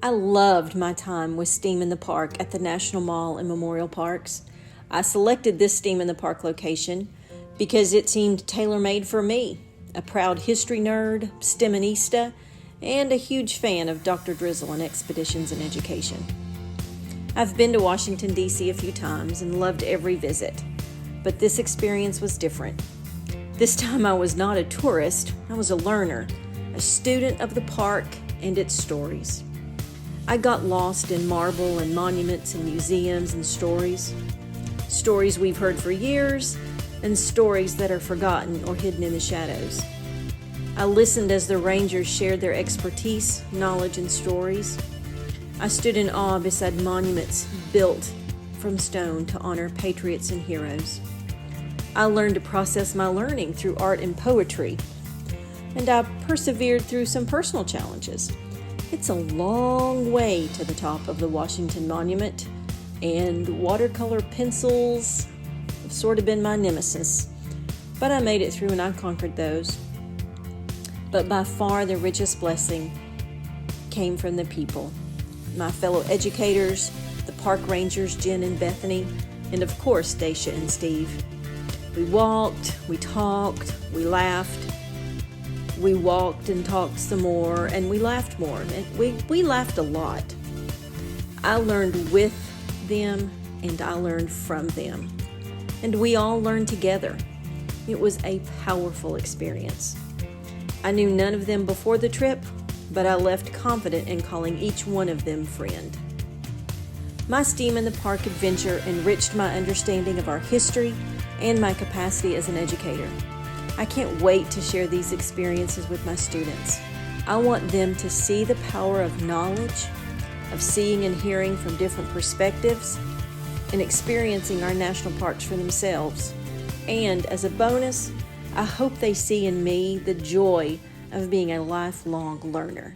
I loved my time with Steam in the Park at the National Mall and Memorial Parks. I selected this Steam in the Park location because it seemed tailor-made for me, a proud history nerd, STEManista, and a huge fan of Dr. Drizzle and Expeditions in Education. I've been to Washington, D.C. a few times and loved every visit, but this experience was different. This time I was not a tourist, I was a learner, a student of the park and its stories. I got lost in marble and monuments and museums and stories. Stories we've heard for years and stories that are forgotten or hidden in the shadows. I listened as the rangers shared their expertise, knowledge, and stories. I stood in awe beside monuments built from stone to honor patriots and heroes. I learned to process my learning through art and poetry, and I persevered through some personal challenges. It's a long way to the top of the Washington Monument, and watercolor pencils have sort of been my nemesis. But I made it through and I conquered those. But by far the richest blessing came from the people. My fellow educators, the park rangers, Jen and Bethany, and of course Dacia and Steve. We walked, we talked, we laughed. We walked and talked some more, and we laughed more, and we laughed a lot. I learned with them, and I learned from them, and we all learned together. It was a powerful experience. I knew none of them before the trip, but I left confident in calling each one of them friend. My Steam in the Park adventure enriched my understanding of our history and my capacity as an educator. I can't wait to share these experiences with my students. I want them to see the power of knowledge, of seeing and hearing from different perspectives, and experiencing our national parks for themselves. And as a bonus, I hope they see in me the joy of being a lifelong learner.